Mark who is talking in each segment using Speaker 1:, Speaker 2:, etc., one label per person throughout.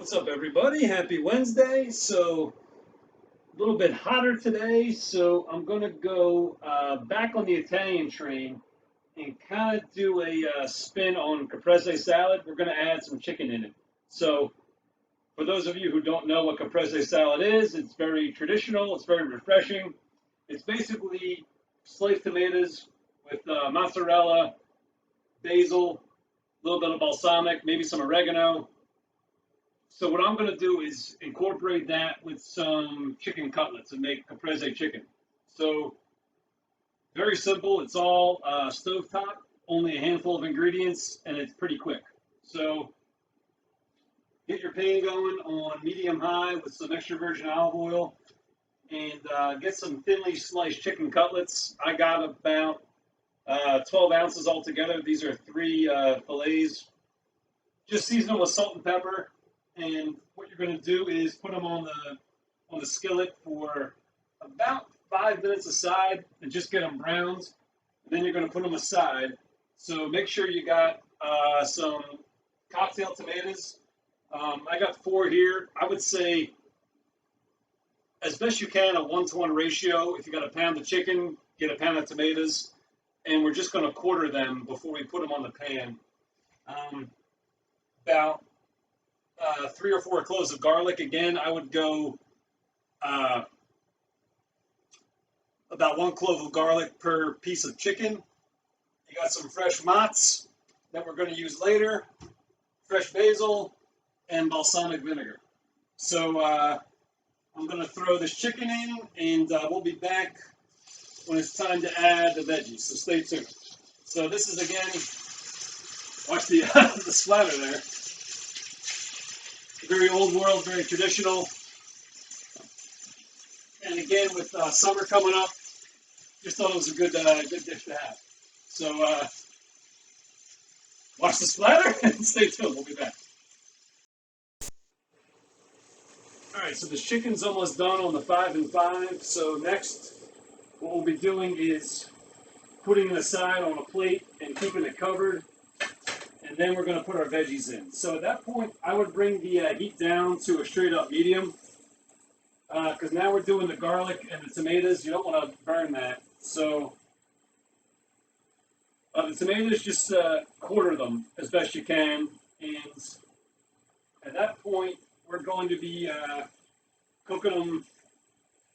Speaker 1: What's up, everybody? Happy Wednesday. So, a little bit hotter today, so I'm going to go back on the Italian train and kind of do a spin on caprese salad. We're going to add some chicken in it. So, for those of you who don't know what caprese salad is, it's very traditional, it's very refreshing. It's basically sliced tomatoes with mozzarella, basil, a little bit of balsamic, maybe some oregano. So what I'm going to do is incorporate that with some chicken cutlets and make caprese chicken. So very simple. It's all stovetop, only a handful of ingredients, and it's pretty quick. So get your pan going on medium high with some extra virgin olive oil, and get some thinly sliced chicken cutlets. I got about 12 ounces altogether. These are 3 fillets. Just season them with salt and pepper. And what you're going to do is put them on the skillet for about 5 minutes aside, and just get them browned. And then you're going to put them aside. So make sure you got some cocktail tomatoes. I got 4 here. I would say, as best you can, a 1-to-1 ratio. If you got a pound of chicken, get a pound of tomatoes, and we're just going to quarter them before we put them on the pan. About 3 or 4 cloves of garlic. Again, I would go about 1 clove of garlic per piece of chicken. You got some fresh mozz that we're going to use later, fresh basil, and balsamic vinegar. So I'm going to throw this chicken in, and we'll be back when it's time to add the veggies. So stay tuned. So this is, again, watch the, the splatter there. Very old world, very traditional. And again, with summer coming up, just thought it was a good dish to have. So watch the splatter and stay tuned. We'll be back. All right, so this chicken's almost done on the 5 and 5. So next, what we'll be doing is putting it aside on a plate and keeping it covered. And then we're going to put our veggies in. So at that point, I would bring the heat down to a straight up medium, because now we're doing the garlic and the tomatoes. You don't want to burn that. So the tomatoes, just quarter them as best you can. And at that point, we're going to be cooking them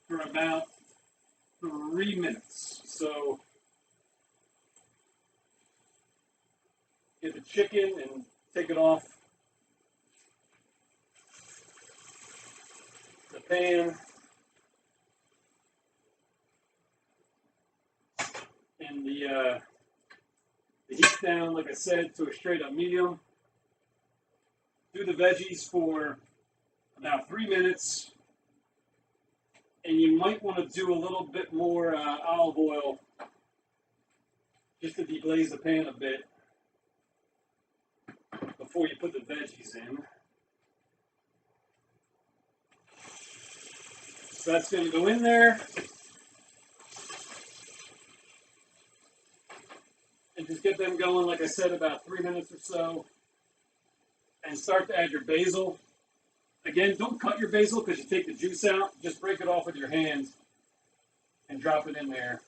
Speaker 1: for about 3 minutes. So get the chicken and take it off the pan. And the heat down, like I said, to a straight up medium. Do the veggies for about 3 minutes. And you might want to do a little bit more olive oil just to deglaze the pan a bit before you put the veggies in. So that's going to go in there. And just get them going, like I said, about 3 minutes or so. And start to add your basil. Again, don't cut your basil because you take the juice out. Just break it off with your hand and drop it in there.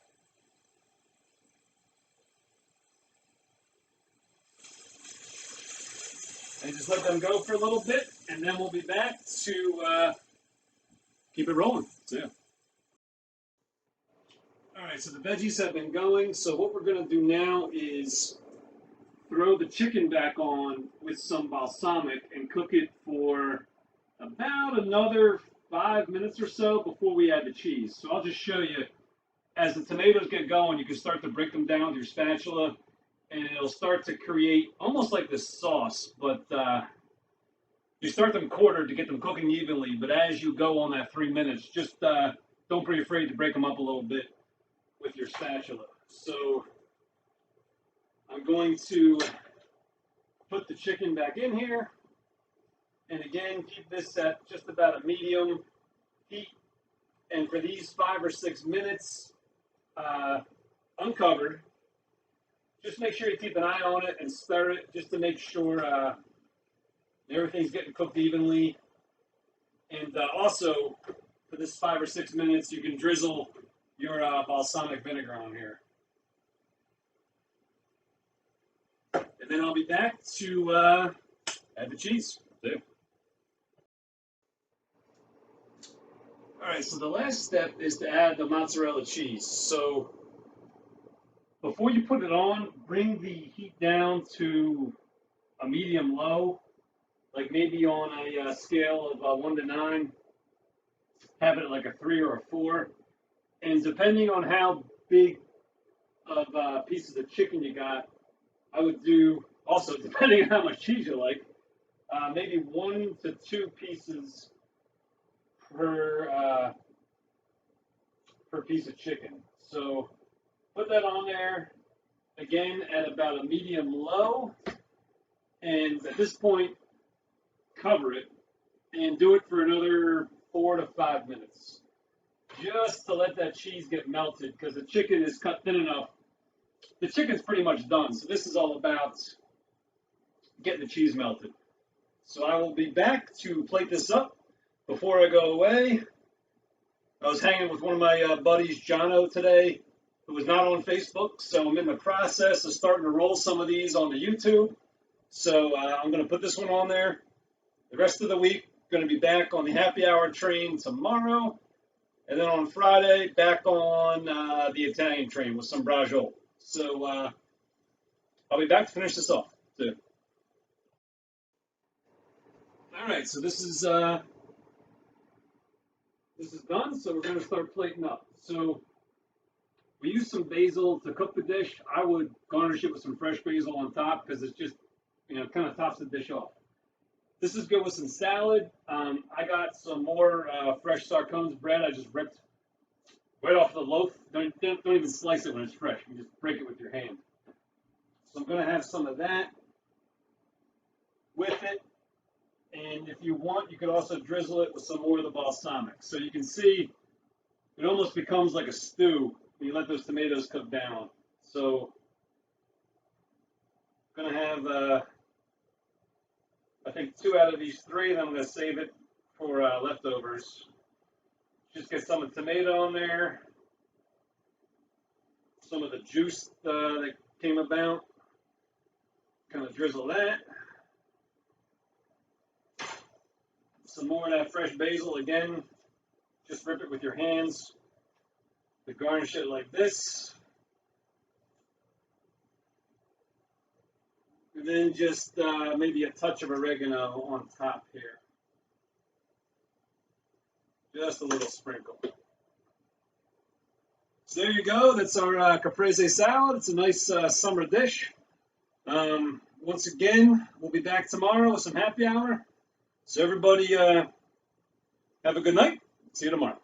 Speaker 1: And just let them go for a little bit, and then we'll be back to keep it rolling. So, yeah. All right, so the veggies have been going. So what we're going to do now is throw the chicken back on with some balsamic and cook it for about another 5 minutes or so before we add the cheese. So I'll just show you. As the tomatoes get going, you can start to break them down with your spatula, and it'll start to create almost like this sauce, but you start them quartered to get them cooking evenly, but as you go on that 3 minutes, just don't be afraid to break them up a little bit with your spatula. So I'm going to put the chicken back in here, and again, keep this at just about a medium heat, and for these 5 or 6 minutes, uncovered, just make sure you keep an eye on it and stir it just to make sure Everything's getting cooked evenly. And also, for this 5 or 6 minutes, you can drizzle your balsamic vinegar on here. And then I'll be back to add the cheese. See? All right, so the last step is to add the mozzarella cheese. So before you put it on, bring the heat down to a medium low, like maybe on a scale of 1 to 9. Have it like a 3 or a 4. And depending on how big of pieces of chicken you got, I would do, also depending on how much cheese you like, maybe 1 to 2 pieces per piece of chicken. So put that on there again at about a medium low, and at this point cover it and do it for another 4 to 5 minutes, just to let that cheese get melted, because the chicken is cut thin enough. The chicken's pretty much done, so this is all about getting the cheese melted. So I will be back to plate this up. Before I go away, I was hanging with one of my buddies, Jono, today, who was not on Facebook, so I'm in the process of starting to roll some of these onto YouTube. So I'm going to put this one on there. The rest of the week, going to be back on the happy hour train tomorrow. And then on Friday, back on the Italian train with some braciole. So I'll be back to finish this off, too. All right, so this is done, so we're going to start plating up. So we use some basil to cook the dish. I would garnish it with some fresh basil on top because it's just, kind of tops the dish off. This is good with some salad. I got some more fresh Sarcones bread. I just ripped right off the loaf. Don't even slice it when it's fresh. You just break it with your hand. So I'm going to have some of that with it. And if you want, you could also drizzle it with some more of the balsamic. So you can see it almost becomes like a stew when you let those tomatoes cook down. So I'm going to have, I think, 2 out of these 3, and I'm going to save it for leftovers. Just get some of the tomato on there, some of the juice that came about. Kind of drizzle that. Some more of that fresh basil again. Just rip it with your hands. To garnish it like this. And then just maybe a touch of oregano on top here. Just a little sprinkle. So there you go. That's our caprese salad. It's a nice summer dish. Once again, we'll be back tomorrow with some happy hour. So everybody have a good night. See you tomorrow.